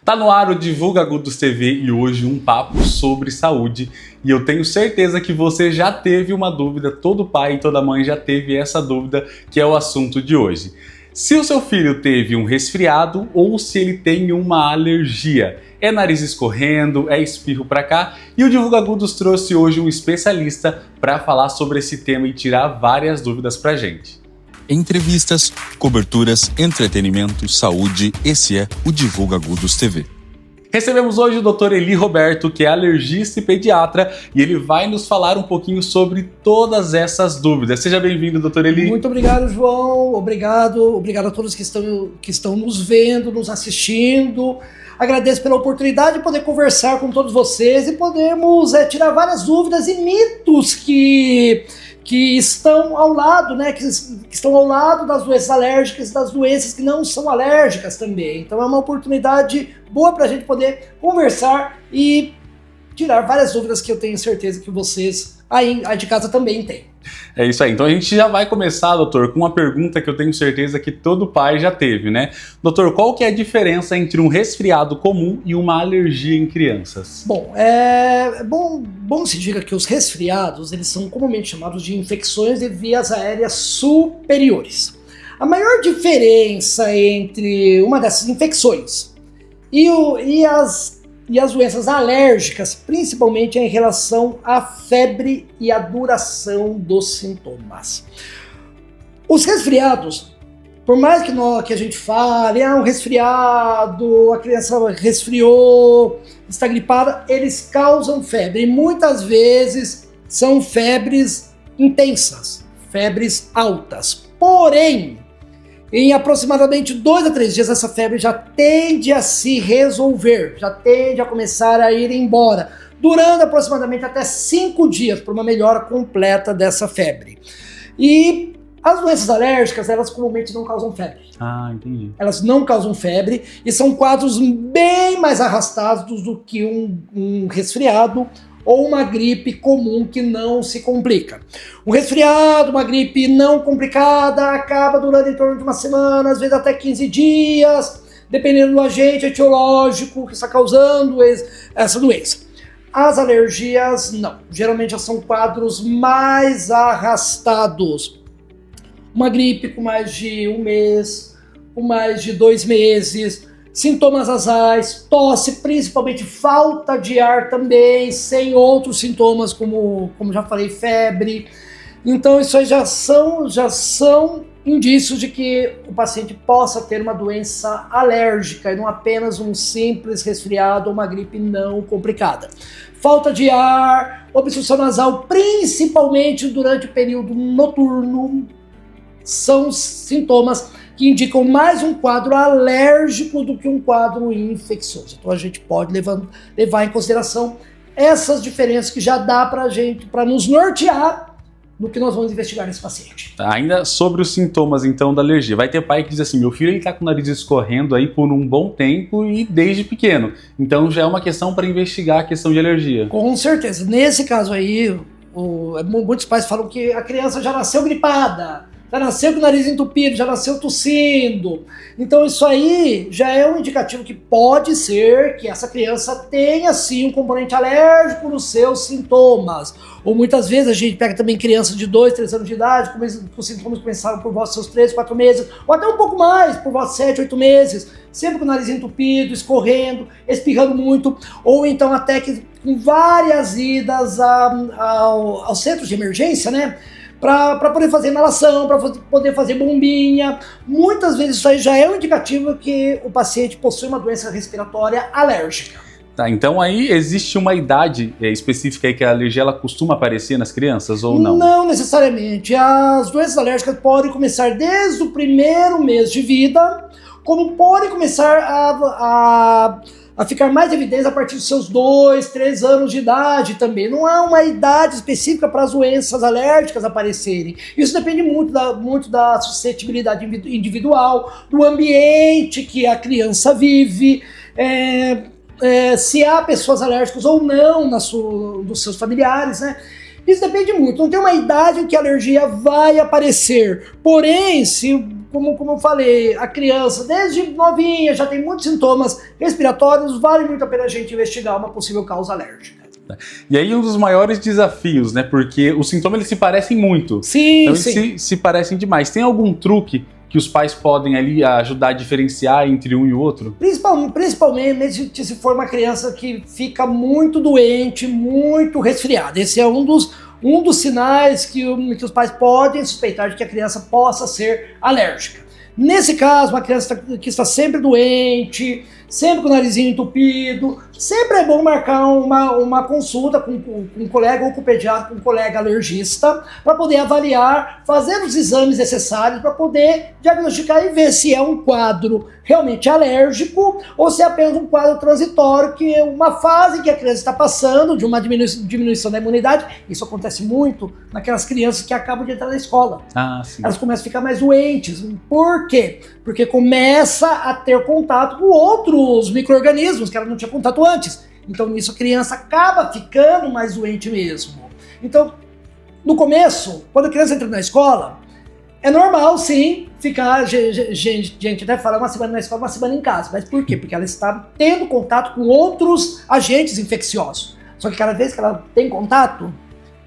Tá no ar o Divulga Agudos TV e hoje um papo sobre saúde. E eu tenho certeza que você já teve uma dúvida, todo pai e toda mãe já teve essa dúvida, que é o assunto de hoje. Se o seu filho teve um resfriado ou se ele tem uma alergia. É nariz escorrendo, é espirro pra cá. E o Divulga Agudos trouxe hoje um especialista para falar sobre esse tema e tirar várias dúvidas pra gente. Entrevistas, coberturas, entretenimento, saúde, esse é o Divulga Agudos TV. Recebemos hoje o Dr. Eli Roberto, que é alergista e pediatra, e ele vai nos falar um pouquinho sobre todas essas dúvidas. Seja bem-vindo, Dr. Eli. Muito obrigado, João. Obrigado a todos que estão nos vendo, nos assistindo. Agradeço pela oportunidade de poder conversar com todos vocês e podermos tirar várias dúvidas e mitos que estão ao lado, né? Que estão ao lado das doenças alérgicas e das doenças que não são alérgicas também. Então é uma oportunidade boa para a gente poder conversar e tirar várias dúvidas que eu tenho certeza que vocês aí de casa também têm. É isso aí. Então a gente já vai começar, doutor, com uma pergunta que eu tenho certeza que todo pai já teve, né? Doutor, qual que é a diferença entre um resfriado comum e uma alergia em crianças? Bom, é bom se diga que os resfriados, eles são comumente chamados de infecções de vias aéreas superiores. A maior diferença entre uma dessas infecções e as doenças alérgicas, principalmente em relação à febre e à duração dos sintomas. Os resfriados, por mais que a gente fale, um resfriado, a criança resfriou, está gripada, eles causam febre. E muitas vezes são febres intensas, febres altas. Porém, em aproximadamente 2 a 3 dias, essa febre já tende a se resolver, já tende a começar a ir embora, durando aproximadamente até 5 dias para uma melhora completa dessa febre. E as doenças alérgicas, elas comumente não causam febre. Ah, entendi. Elas não causam febre e são quadros bem mais arrastados do que um resfriado ou uma gripe comum que não se complica. Um resfriado, uma gripe não complicada, acaba durando em torno de uma semana, às vezes até 15 dias, dependendo do agente etiológico que está causando essa doença. As alergias, não. Geralmente já são quadros mais arrastados. Uma gripe com mais de 1 mês, com mais de 2 meses, sintomas nasais, tosse, principalmente falta de ar também, sem outros sintomas como já falei, febre. Então isso aí já são indícios de que o paciente possa ter uma doença alérgica e não apenas um simples resfriado ou uma gripe não complicada. Falta de ar, obstrução nasal, principalmente durante o período noturno, são sintomas que indicam mais um quadro alérgico do que um quadro infeccioso. Então a gente pode levar em consideração essas diferenças que já dá pra gente, para nos nortear no que nós vamos investigar nesse paciente. Ainda sobre os sintomas, então, da alergia. Vai ter pai que diz assim, meu filho ele tá com o nariz escorrendo aí por um bom tempo e desde pequeno. Então já é uma questão para investigar a questão de alergia. Com certeza. Nesse caso aí, muitos pais falam que a criança já nasceu gripada, já nasceu com o nariz entupido, já nasceu tossindo. Então isso aí já é um indicativo que pode ser que essa criança tenha sim um componente alérgico nos seus sintomas. Ou muitas vezes a gente pega também crianças de 2, 3 anos de idade, com os sintomas começaram por volta dos seus 3, 4 meses, ou até um pouco mais, por volta de 7, 8 meses, sempre com o nariz entupido, escorrendo, espirrando muito, ou então até que com várias idas aos centros de emergência, né? Para poder fazer inalação, para poder fazer bombinha. Muitas vezes isso aí já é um indicativo que o paciente possui uma doença respiratória alérgica. Tá, então aí existe uma idade específica aí que a alergia ela costuma aparecer nas crianças ou não? Não necessariamente. As doenças alérgicas podem começar desde o primeiro mês de vida, como podem começar a ficar mais evidentes a partir dos seus 2, 3 anos de idade também. Não há uma idade específica para as doenças alérgicas aparecerem. Isso depende muito da suscetibilidade individual, do ambiente que a criança vive, se há pessoas alérgicas ou não dos seus familiares, né? Isso depende muito. Não tem uma idade em que a alergia vai aparecer. Porém, se como eu falei, a criança desde novinha já tem muitos sintomas respiratórios, vale muito a pena a gente investigar uma possível causa alérgica. E aí um dos maiores desafios, né? Porque os sintomas eles se parecem muito. Sim, então sim. eles se parecem demais. Tem algum truque que os pais podem ali ajudar a diferenciar entre um e o outro? Principalmente se for uma criança que fica muito doente, muito resfriada. Esse é um dos sinais que os pais podem suspeitar de que a criança possa ser alérgica. Nesse caso, uma criança que está sempre doente, sempre com o narizinho entupido, sempre é bom marcar uma consulta com um colega ou com o pediatra, com um colega alergista, para poder avaliar, fazer os exames necessários para poder diagnosticar e ver se é um quadro realmente alérgico ou se é apenas um quadro transitório, que é uma fase que a criança está passando de uma diminuição da imunidade. Isso acontece muito naquelas crianças que acabam de entrar na escola. Ah, sim. Elas começam a ficar mais doentes. Por quê? Porque começa a ter contato com outros micro-organismos que ela não tinha contato antes. Então, nisso, a criança acaba ficando mais doente mesmo. Então, no começo, quando a criança entra na escola, é normal, sim, ficar, gente até fala uma semana na escola, uma semana em casa. Mas por quê? Porque ela está tendo contato com outros agentes infecciosos. Só que cada vez que ela tem contato,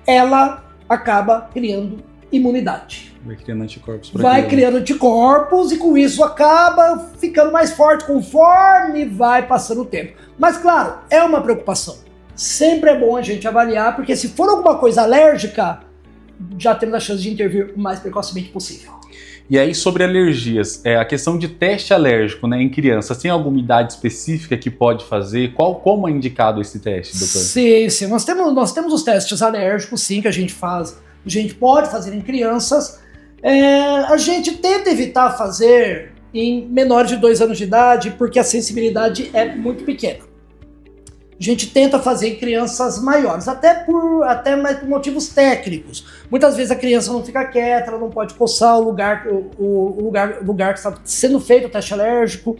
ela acaba criando imunidade. Vai criando anticorpos. Vai criando anticorpos e com isso acaba ficando mais forte conforme vai passando o tempo. Mas claro, é uma preocupação. Sempre é bom a gente avaliar, porque se for alguma coisa alérgica, já temos a chance de intervir o mais precocemente possível. E aí, sobre alergias, a questão de teste alérgico, né, em crianças, tem alguma idade específica que pode fazer? Como é indicado esse teste, doutor? Sim. Nós temos os testes alérgicos, sim, que a gente faz. A gente pode fazer em crianças. A gente tenta evitar fazer em menores de 2 anos de idade, porque a sensibilidade é muito pequena. A gente tenta fazer em crianças maiores, até mais por motivos técnicos. Muitas vezes a criança não fica quieta, ela não pode coçar o lugar que está sendo feito o teste alérgico.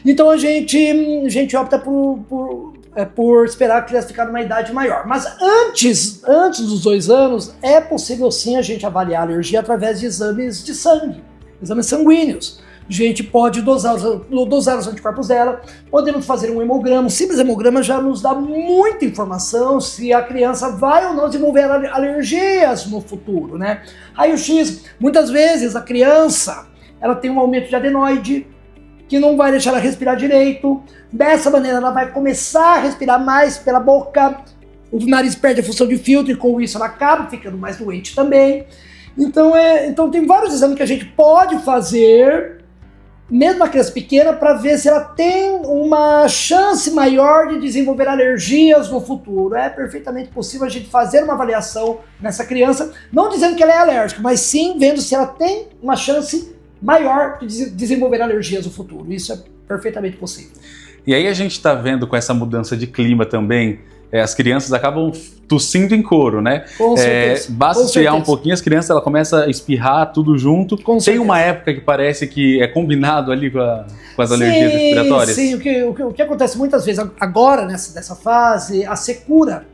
Então a gente opta por esperar a criança ficar numa idade maior. Mas antes dos 2 anos, é possível sim a gente avaliar a alergia através de exames de sangue, exames sanguíneos. A gente pode dosar os anticorpos dela, podemos fazer um hemograma. Um simples hemograma já nos dá muita informação se a criança vai ou não desenvolver alergias no futuro, né? Raio-X, muitas vezes a criança ela tem um aumento de adenoide, que não vai deixar ela respirar direito. Dessa maneira ela vai começar a respirar mais pela boca, o nariz perde a função de filtro e com isso ela acaba ficando mais doente também. Então tem vários exames que a gente pode fazer, mesmo a criança pequena, para ver se ela tem uma chance maior de desenvolver alergias no futuro. É perfeitamente possível a gente fazer uma avaliação nessa criança, não dizendo que ela é alérgica, mas sim vendo se ela tem uma chance maior de desenvolver alergias no futuro. Isso é perfeitamente possível. E aí a gente está vendo com essa mudança de clima também, as crianças acabam tossindo em coro, né? Com certeza. Basta esfriar um pouquinho, as crianças ela começa a espirrar tudo junto. Tem uma época que parece que é combinado ali com as alergias respiratórias? Sim, o que acontece muitas vezes agora nessa fase, a secura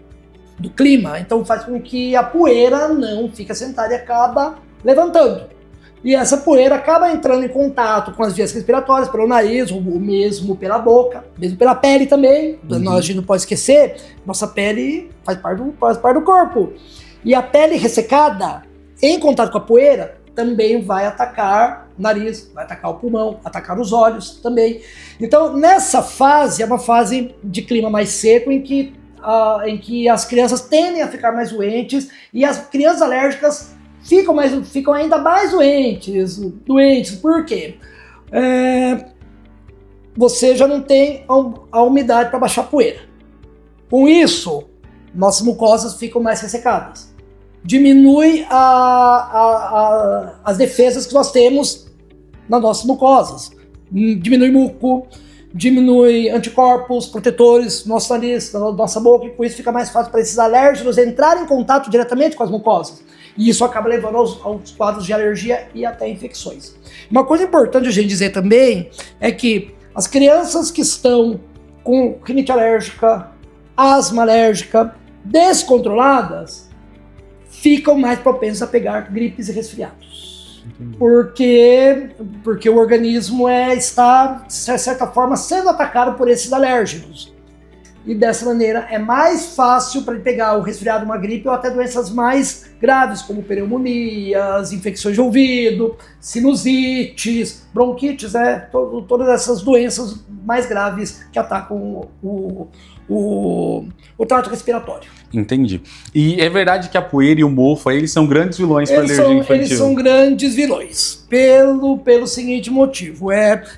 do clima, então faz com que a poeira não fique assentada e acaba levantando. E essa poeira acaba entrando em contato com as vias respiratórias, pelo nariz, ou mesmo pela boca, mesmo pela pele também. A gente não pode esquecer, nossa pele faz parte do corpo. E a pele ressecada, em contato com a poeira, também vai atacar o nariz, vai atacar o pulmão, atacar os olhos também. Então, nessa fase, é uma fase de clima mais seco, em que as crianças tendem a ficar mais doentes, e as crianças alérgicas ficam ainda mais doentes. Por quê? Você já não tem a umidade para baixar a poeira. Com isso, nossas mucosas ficam mais ressecadas. Diminui as defesas que nós temos nas nossas mucosas. Diminui muco, diminui anticorpos, protetores no nosso nariz, na nossa boca, e com isso fica mais fácil para esses alérgenos entrarem em contato diretamente com as mucosas. E isso acaba levando aos quadros de alergia e até infecções. Uma coisa importante a gente dizer também é que as crianças que estão com rinite alérgica, asma alérgica, descontroladas, ficam mais propensas a pegar gripes e resfriados. Porque o organismo está, de certa forma, sendo atacado por esses alérgenos. E dessa maneira é mais fácil para ele pegar o resfriado, uma gripe ou até doenças mais graves, como pneumonias, infecções de ouvido, sinusites, bronquites, todas essas doenças mais graves que atacam o trato respiratório. Entendi. E é verdade que a poeira e o mofo, eles são grandes vilões para alergia infantil? Eles são grandes vilões, pelo seguinte motivo.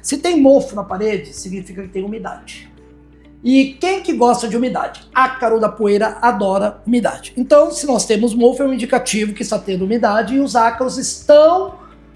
Se tem mofo na parede, significa que tem umidade. E quem que gosta de umidade? Ácaro da poeira adora umidade. Então, se nós temos mofo, é um indicativo que está tendo umidade e os ácaros estão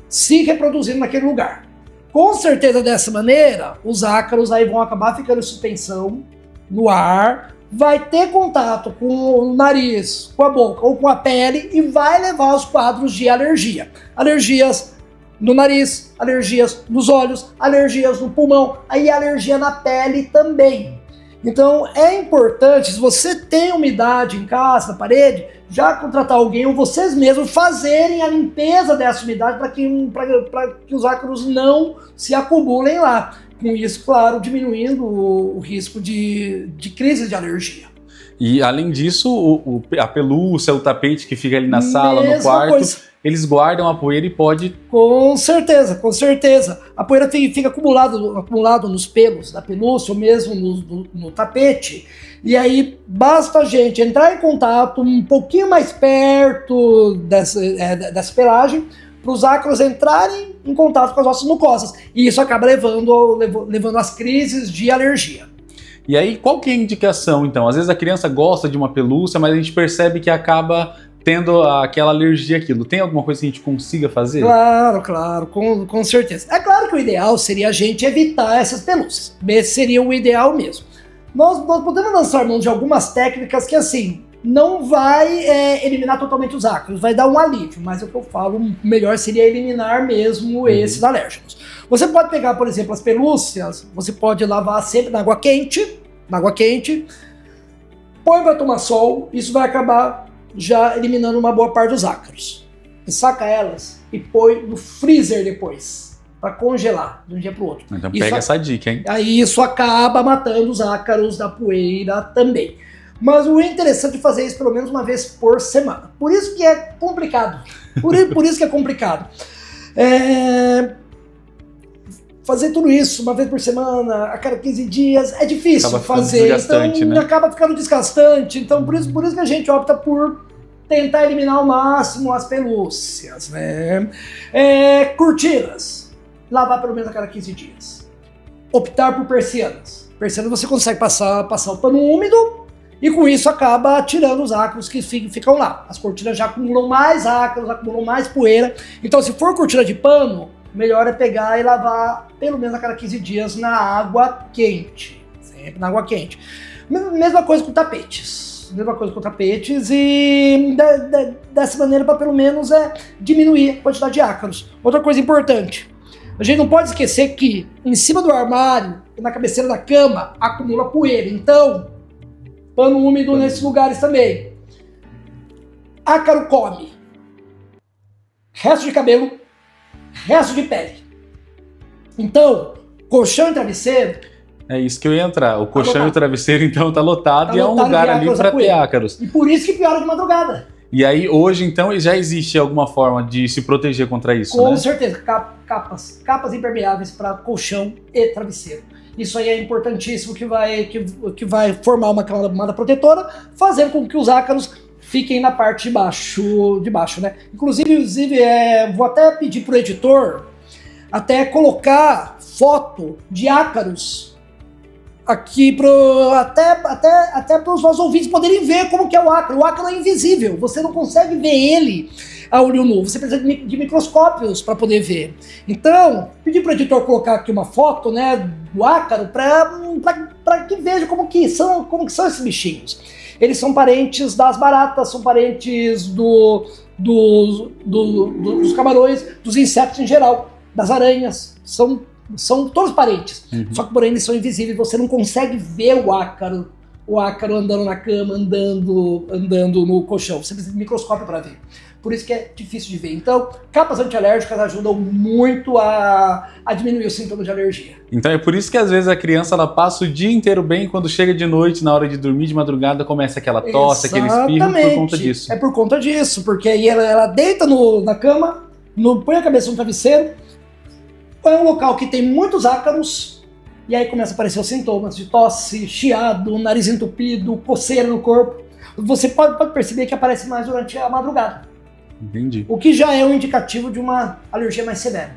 se reproduzindo naquele lugar. Com certeza, dessa maneira, os ácaros aí vão acabar ficando em suspensão no ar, vai ter contato com o nariz, com a boca ou com a pele e vai levar aos quadros de alergia. Alergias no nariz, alergias nos olhos, alergias no pulmão, aí alergia na pele também. Então é importante, se você tem umidade em casa, na parede, já contratar alguém ou vocês mesmos fazerem a limpeza dessa umidade para que os ácaros não se acumulem lá. Com isso, claro, diminuindo o risco de crise de alergia. E além disso, a pelúcia, o tapete que fica ali na sala, no quarto, eles guardam a poeira e pode... Com certeza, com certeza. A poeira fica acumulado nos pelos da pelúcia ou mesmo no tapete. E aí basta a gente entrar em contato um pouquinho mais perto dessa pelagem para os ácaros entrarem em contato com as nossas mucosas. E isso acaba levando às crises de alergia. E aí, qual que é a indicação, então? Às vezes a criança gosta de uma pelúcia, mas a gente percebe que acaba tendo aquela alergia àquilo. Tem alguma coisa que a gente consiga fazer? Claro, com certeza. É claro que o ideal seria a gente evitar essas pelúcias. Esse seria o ideal mesmo. Nós podemos lançar mão de algumas técnicas que, assim, não vai eliminar totalmente os ácaros, vai dar um alívio, mas o que eu falo, o melhor seria eliminar mesmo esses alérgenos. Você pode pegar, por exemplo, as pelúcias, você pode lavar sempre na água quente, põe para tomar sol, isso vai acabar já eliminando uma boa parte dos ácaros. E saca elas e põe no freezer depois, para congelar de um dia para o outro. Então pega essa dica, hein? Aí isso acaba matando os ácaros da poeira também. Mas o interessante é fazer isso pelo menos uma vez por semana. Por isso que é complicado. Por isso que é complicado. Fazer tudo isso uma vez por semana, a cada 15 dias, é difícil fazer. Então, né? Acaba ficando desgastante. Então, por isso que a gente opta por tentar eliminar ao máximo as pelúcias, né? Cortinas. Lavar pelo menos a cada 15 dias. Optar por persianas. Persianas você consegue passar o pano úmido e com isso acaba tirando os ácaros que ficam lá. As cortinas já acumulam mais ácaros, acumulam mais poeira. Então, se for cortina de pano, melhor é pegar e lavar pelo menos a cada 15 dias na água quente. Sempre na água quente. Mesma coisa com tapetes. E dessa maneira para pelo menos diminuir a quantidade de ácaros. Outra coisa importante. A gente não pode esquecer que em cima do armário e na cabeceira da cama acumula poeira. Então, pano úmido nesses lugares também. Ácaro come. Resto de cabelo, resto de pele. Então, colchão e travesseiro... É isso que eu ia entrar. O colchão e o travesseiro, então, tá lotado e é um lugar ali para ter ácaros. E por isso que piora de madrugada. E aí, hoje, então, já existe alguma forma de se proteger contra isso, Com certeza. Capas impermeáveis para colchão e travesseiro. Isso aí é importantíssimo, que vai formar uma camada protetora, fazendo com que os ácaros fiquem na parte de baixo, né? Inclusive vou até pedir pro editor até colocar foto de ácaros aqui até para os nossos ouvintes poderem ver como que é o ácaro. O ácaro é invisível, você não consegue ver ele a olho nu, você precisa de microscópios para poder ver. Então, pedi para o editor colocar aqui uma foto, né, do ácaro para que veja como que são esses bichinhos. Eles são parentes das baratas, são parentes dos camarões, dos insetos em geral, das aranhas, são todos parentes. Só que, porém, eles são invisíveis, você não consegue ver o ácaro andando na cama, andando no colchão. Você precisa de microscópio para ver. por isso que é difícil de ver. Então, capas antialérgicas ajudam muito a diminuir os sintomas de alergia. Então é por isso que às vezes a criança ela passa o dia inteiro bem, quando chega de noite, na hora de dormir de madrugada, começa aquela tosse, aquele espirro por conta disso. É por conta disso, porque aí ela deita na cama, põe a cabeça no travesseiro, é um local que tem muitos ácaros, e aí começa a aparecer os sintomas de tosse, chiado, nariz entupido, coceira no corpo. Você pode perceber que aparece mais durante a madrugada. Entendi. O que já é um indicativo de uma alergia mais severa.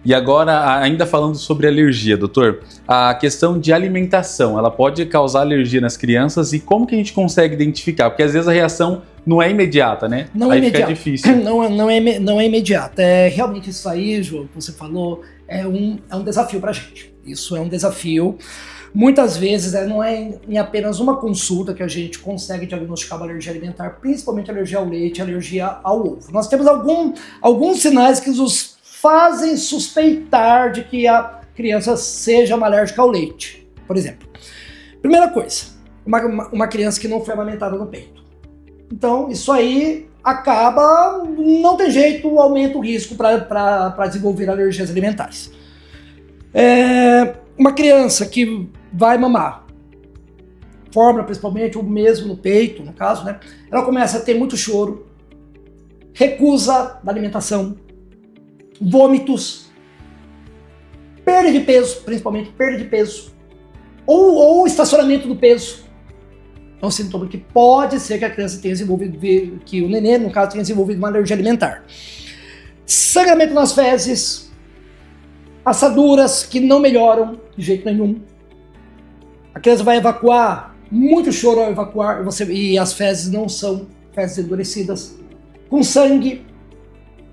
E agora, ainda falando sobre alergia, doutor, a questão de alimentação, ela pode causar alergia nas crianças e como que a gente consegue identificar? Porque às vezes a reação não é imediata, né? Não aí é imediata. Fica difícil. Não é imediata. Realmente isso aí, João, que você falou, é um desafio pra gente. Isso é um desafio. Muitas vezes não é em apenas uma consulta que a gente consegue diagnosticar uma alergia alimentar, principalmente alergia ao leite, alergia ao ovo. Nós temos alguns sinais que nos fazem suspeitar de que a criança seja uma alérgica ao leite. Por exemplo, primeira coisa, uma criança que não foi amamentada no peito. Então, isso aí acaba, não tem jeito, aumenta o risco para desenvolver alergias alimentares. Uma criança que vai mamar, fórmula principalmente, ou mesmo no peito, no caso, né? Ela começa a ter muito choro, recusa da alimentação, vômitos, perda de peso, principalmente perda de peso, ou estacionamento do peso. É um sintoma que pode ser que a criança tenha desenvolvido, que o neném, no caso, tenha desenvolvido uma alergia alimentar. Sangramento nas fezes, assaduras que não melhoram de jeito nenhum. A criança vai evacuar, muito choro ao evacuar, e as fezes não são fezes endurecidas. Com sangue,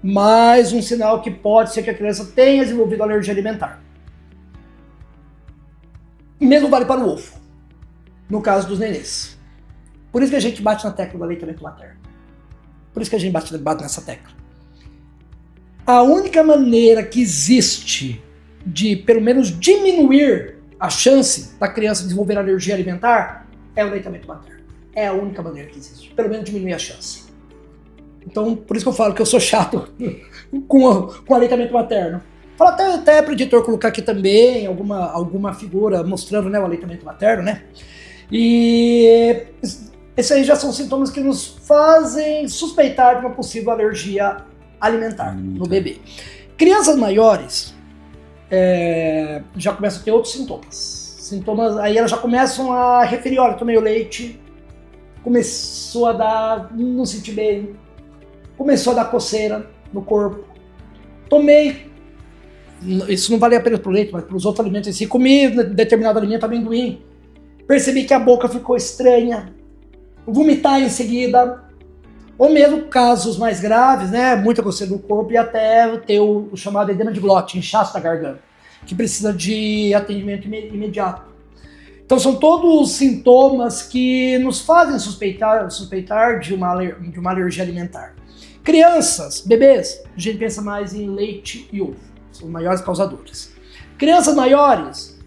mais um sinal que pode ser que a criança tenha desenvolvido alergia alimentar. O mesmo vale para o ovo, no caso dos nenês. Por isso que a gente bate na tecla do aleitamento materno. Por isso que a gente bate nessa tecla. A única maneira que existe de, pelo menos, diminuir a chance da criança desenvolver alergia alimentar é o aleitamento materno. É a única maneira que existe. Pelo menos diminuir a chance. Então, por isso que eu falo que eu sou chato com o aleitamento materno. Falo até para o editor colocar aqui também alguma figura mostrando, né, o aleitamento materno, né? E esses aí já são sintomas que nos fazem suspeitar de uma possível alergia alimentar no bebê. Crianças maiores já começam a ter outros sintomas. Aí elas já começam a referir, olha, tomei o leite, começou a dar, não senti bem, começou a dar coceira no corpo, tomei, isso não vale apenas para o leite, mas para os outros alimentos em si, comi determinado alimento, amendoim, percebi que a boca ficou estranha, vomitar em seguida, ou mesmo casos mais graves, né, muita coceira no corpo e até ter o chamado edema de glote, inchaço da garganta, que precisa de atendimento imediato. Então são todos sintomas que nos fazem suspeitar de uma alergia alimentar. Crianças, bebês, a gente pensa mais em leite e ovo, são os maiores causadores. Crianças maiores,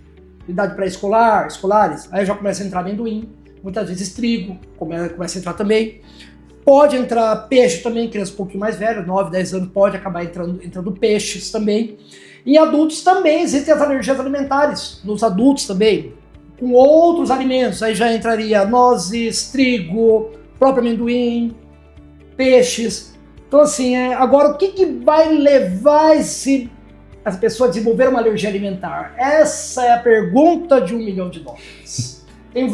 idade pré-escolar, escolares, aí já começa a entrar amendoim, muitas vezes trigo, começa a entrar também. Pode entrar peixe também, criança um pouquinho mais velha, 9, 10 anos, pode acabar entrando peixes também. Em adultos também existem as alergias alimentares, nos adultos também, com outros alimentos, aí já entraria nozes, trigo, próprio amendoim, peixes. Então assim, agora o que vai levar as pessoas a desenvolver uma alergia alimentar? Essa é a pergunta de $1 milhão. Tem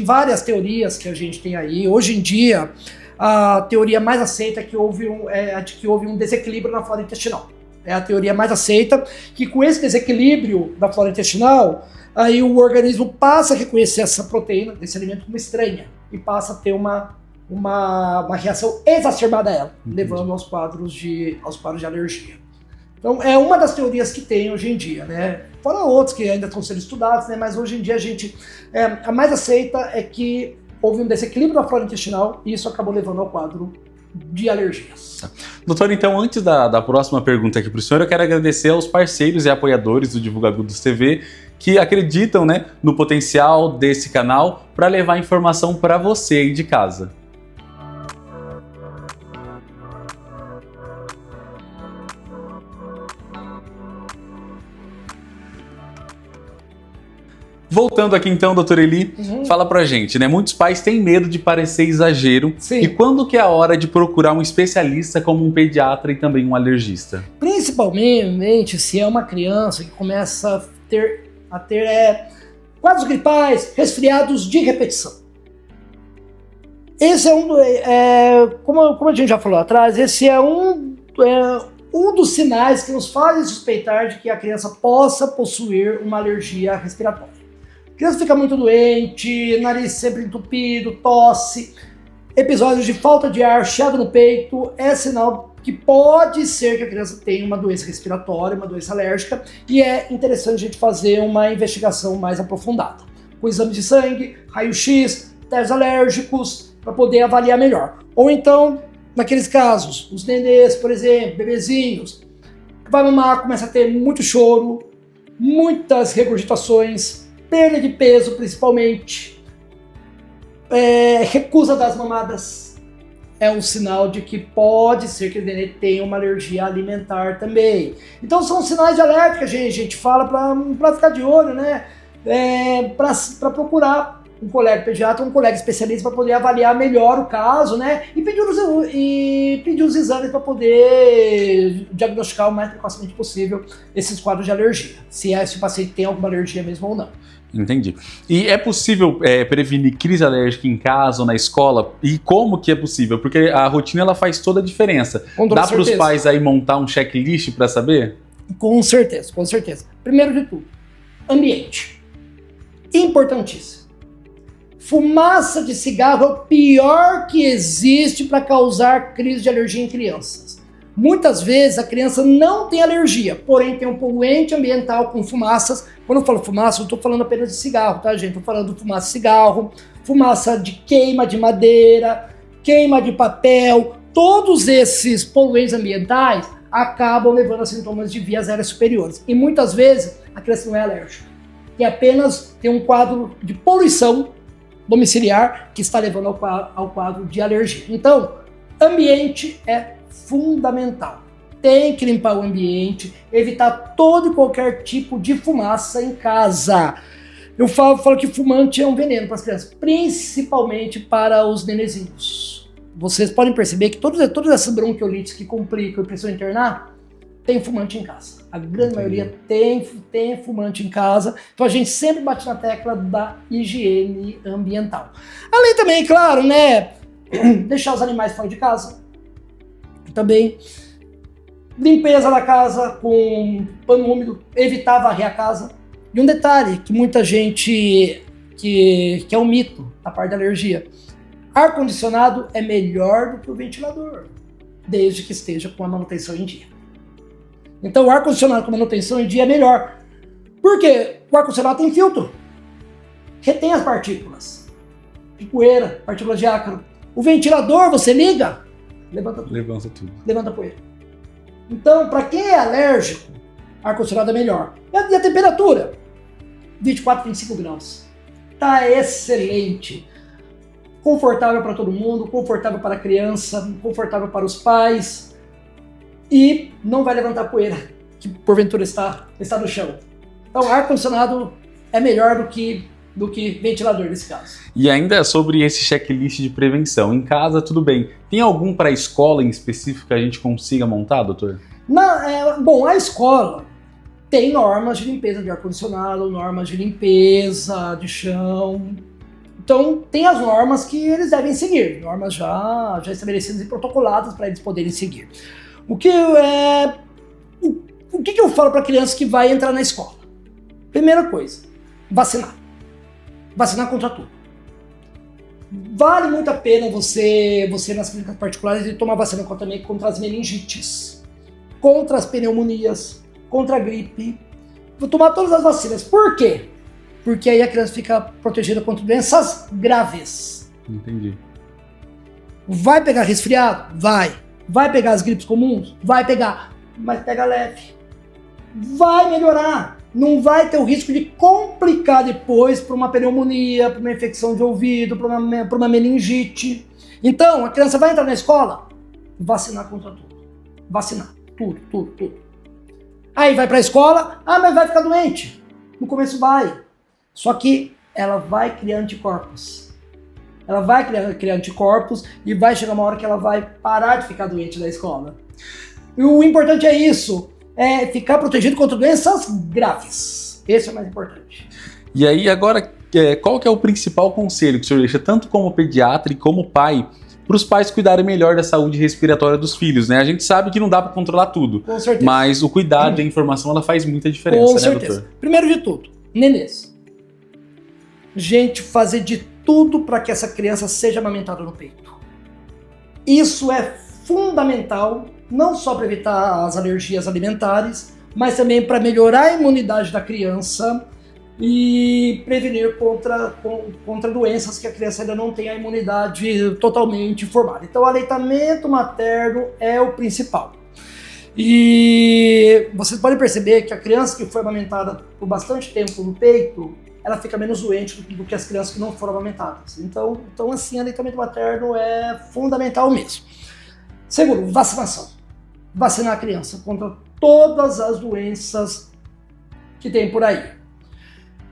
várias teorias que a gente tem aí. Hoje em dia, a teoria mais aceita é que houve um desequilíbrio na flora intestinal. É a teoria mais aceita, que com esse desequilíbrio da flora intestinal, aí o organismo passa a reconhecer essa proteína, desse alimento, como estranha, e passa a ter uma reação exacerbada a ela, levando aos quadros de alergia. Então é uma das teorias que tem hoje em dia, né? Fora outros que ainda estão sendo estudados, né? Mas hoje em dia a mais aceita é que houve um desequilíbrio da flora intestinal e isso acabou levando ao quadro de alergias. Doutor, então antes da próxima pergunta aqui para o senhor, eu quero agradecer aos parceiros e apoiadores do Divulga Agudos TV que acreditam, né, no potencial desse canal para levar informação para você aí de casa. Voltando aqui então, doutora Eli, fala pra gente, né? Muitos pais têm medo de parecer exagero. Sim. E quando que é a hora de procurar um especialista como um pediatra e também um alergista? Principalmente se é uma criança que começa a ter quadros gripais, resfriados de repetição. Esse como a gente já falou atrás, esse é um dos sinais que nos fazem suspeitar de que a criança possa possuir uma alergia respiratória. A criança fica muito doente, nariz sempre entupido, tosse, episódios de falta de ar, chiado no peito, é sinal que pode ser que a criança tenha uma doença respiratória, uma doença alérgica, e é interessante a gente fazer uma investigação mais aprofundada, com exames de sangue, raio-x, testes alérgicos, para poder avaliar melhor. Ou então, naqueles casos, os nenês, por exemplo, bebezinhos, que vai mamar, começa a ter muito choro, muitas regurgitações, perda de peso principalmente, recusa das mamadas, é um sinal de que pode ser que o nenê tenha uma alergia alimentar também. Então são sinais de alerta que a gente fala para ficar de olho, né? Para procurar um colega pediatra, um colega especialista para poder avaliar melhor o caso, né? E pedir os exames para poder diagnosticar o mais precocemente possível esses quadros de alergia, se o paciente tem alguma alergia mesmo ou não. Entendi. E é possível prevenir crise alérgica em casa ou na escola? E como que é possível? Porque a rotina ela faz toda a diferença. Dá para os pais aí montar um checklist para saber? Com certeza, com certeza. Primeiro de tudo, ambiente. Importantíssimo. Fumaça de cigarro é o pior que existe para causar crise de alergia em crianças. Muitas vezes a criança não tem alergia, porém tem um poluente ambiental com fumaças. Quando eu falo fumaça, eu estou falando apenas de cigarro, tá, gente? Estou falando de fumaça de cigarro, fumaça de queima de madeira, queima de papel. Todos esses poluentes ambientais acabam levando a sintomas de vias aéreas superiores. E muitas vezes a criança não é alérgica. Tem um quadro de poluição domiciliar que está levando ao quadro de alergia. Então, ambiente é fundamental. Tem que limpar o ambiente, evitar todo e qualquer tipo de fumaça em casa. Eu falo que fumante é um veneno para as crianças, principalmente para os nenezinhos. Vocês podem perceber que todas essas bronquiolites que complicam e precisam internar, tem fumante em casa. A grande maioria tem fumante em casa. Então a gente sempre bate na tecla da higiene ambiental. Além também, claro, né, deixar os animais fora de casa. Também limpeza da casa com pano úmido, evitar varrer a casa. E um detalhe que muita gente que é um mito na parte da alergia: ar-condicionado é melhor do que o ventilador, desde que esteja com a manutenção em dia. Então o ar-condicionado com manutenção em dia é melhor. Por quê? O ar-condicionado tem filtro, retém as partículas de poeira, partículas de ácaro. O ventilador, você liga, levanta tudo. Levanta a poeira. Então, para quem é alérgico, ar-condicionado é melhor. E a temperatura? 24, 25 graus. Tá excelente. Confortável para todo mundo, confortável para a criança, confortável para os pais. E não vai levantar poeira que porventura está no chão. Então, ar-condicionado é melhor do que ventilador nesse caso. E ainda sobre esse checklist de prevenção, em casa tudo bem. Tem algum para a escola em específico que a gente consiga montar, doutor? Bom, a escola tem normas de limpeza de ar-condicionado, normas de limpeza de chão. Então, tem as normas que eles devem seguir, normas já estabelecidas e protocoladas para eles poderem seguir. O que eu falo para a criança que vai entrar na escola? Primeira coisa, vacinar. Vacinar contra tudo. Vale muito a pena você nas clínicas particulares tomar vacina contra as meningites, contra as pneumonias, contra a gripe. Vou tomar todas as vacinas. Por quê? Porque aí a criança fica protegida contra doenças graves. Entendi. Vai pegar resfriado? Vai. Vai pegar as gripes comuns? Vai pegar. Mas pega leve. Vai melhorar. Não vai ter o risco de complicar depois para uma pneumonia, para uma infecção de ouvido, para uma meningite. Então, a criança vai entrar na escola, vacinar contra tudo. Vacinar. Tudo. Aí vai para a escola, mas vai ficar doente. No começo vai. Só que ela vai criar anticorpos. Ela vai criar anticorpos e vai chegar uma hora que ela vai parar de ficar doente da escola. E o importante é isso, é ficar protegido contra doenças graves. Esse é o mais importante. E aí agora, qual que é o principal conselho que o senhor deixa, tanto como pediatra e como pai, para os pais cuidarem melhor da saúde respiratória dos filhos, né? A gente sabe que não dá para controlar tudo, Com certeza. mas o cuidado e a informação, ela faz muita diferença, Com né, certeza. doutor? Primeiro de tudo, nenês. Gente, fazer de tudo para que essa criança seja amamentada no peito. Isso é fundamental, não só para evitar as alergias alimentares, mas também para melhorar a imunidade da criança e prevenir contra doenças que a criança ainda não tem a imunidade totalmente formada. Então, o aleitamento materno é o principal. E vocês podem perceber que a criança que foi amamentada por bastante tempo no peito, ela fica menos doente do que as crianças que não foram amamentadas. Então assim, aleitamento materno é fundamental mesmo. Segundo, vacinação. Vacinar a criança contra todas as doenças que tem por aí.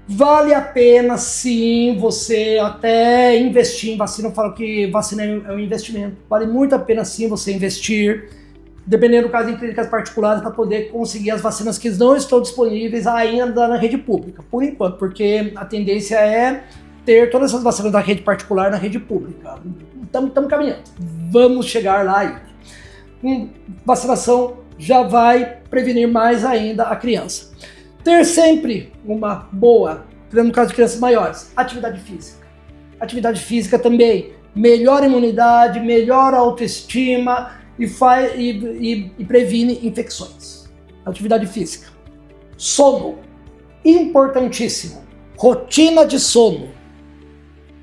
Vale a pena, sim, você até investir em vacina. Eu falo que vacina é um investimento. Vale muito a pena, sim, você investir, dependendo do caso, em clínicas particulares, para poder conseguir as vacinas que não estão disponíveis ainda na rede pública, por enquanto, porque a tendência é ter todas essas vacinas da rede particular na rede pública. Estamos caminhando. Vamos chegar lá ainda. Vacinação já vai prevenir mais ainda a criança. Ter sempre uma boa, no caso de crianças maiores, atividade física. Atividade física também melhora a imunidade, melhora a autoestima e previne infecções. Atividade física. Sono. Importantíssimo. Rotina de sono.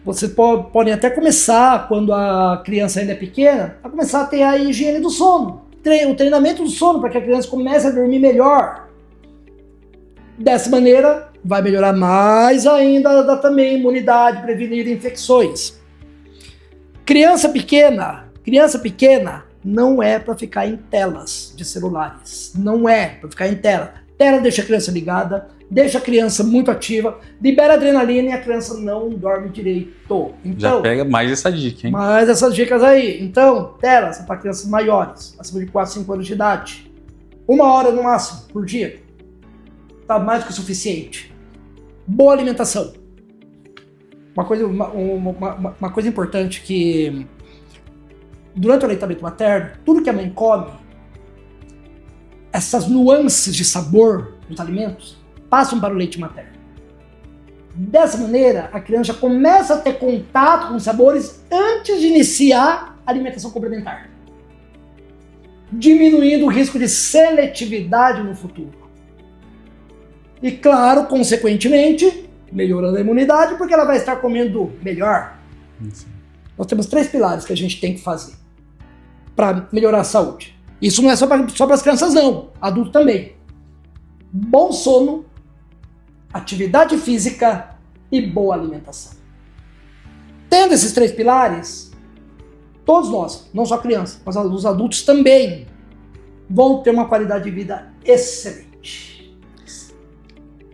Vocês podem até começar, quando a criança ainda é pequena, a começar a ter a higiene do sono. O treinamento do sono para que a criança comece a dormir melhor. Dessa maneira, vai melhorar mais ainda também a imunidade, prevenir infecções. Criança pequena não é para ficar em telas de celulares. Não é para ficar em tela. Tela deixa a criança ligada, deixa a criança muito ativa, libera adrenalina e a criança não dorme direito. Então, já pega mais essa dica, hein? Mais essas dicas aí. Então, telas para crianças maiores, acima de 4, 5 anos de idade. 1 hora no máximo por dia. Tá mais do que o suficiente. Boa alimentação. Uma coisa importante que durante o aleitamento materno, tudo que a mãe come, essas nuances de sabor dos alimentos passam para o leite materno. Dessa maneira, a criança já começa a ter contato com os sabores antes de iniciar a alimentação complementar, diminuindo o risco de seletividade no futuro. E claro, consequentemente, melhorando a imunidade, porque ela vai estar comendo melhor. Sim. Nós temos 3 pilares que a gente tem que fazer para melhorar a saúde. Isso não é só para as crianças, não. Adulto também. Bom sono, atividade física e boa alimentação. Tendo esses 3 pilares, todos nós, não só crianças, mas os adultos também, vão ter uma qualidade de vida excelente.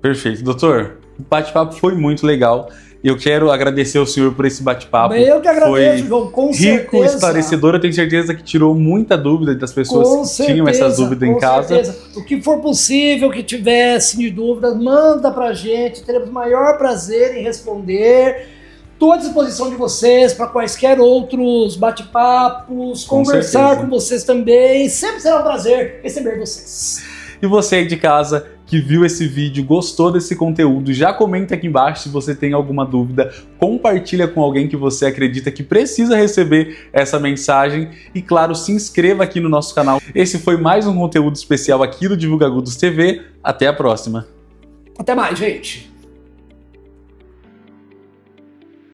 Perfeito. Doutor, o bate-papo foi muito legal. Eu quero agradecer ao senhor por esse bate-papo. Eu que agradeço, João, com rico, certeza. esclarecedor. Eu tenho certeza que tirou muita dúvida das pessoas que tinham essa dúvida em casa. Certeza. O que for possível que tivesse de dúvidas, manda pra gente. Teremos o maior prazer em responder. Estou à disposição de vocês para quaisquer outros bate-papos, conversar com vocês também. Sempre será um prazer receber vocês. E você aí de casa que viu esse vídeo, gostou desse conteúdo, já comenta aqui embaixo se você tem alguma dúvida, compartilha com alguém que você acredita que precisa receber essa mensagem e, claro, se inscreva aqui no nosso canal. Esse foi mais um conteúdo especial aqui do Divulga Agudos TV. Até a próxima. Até mais, gente.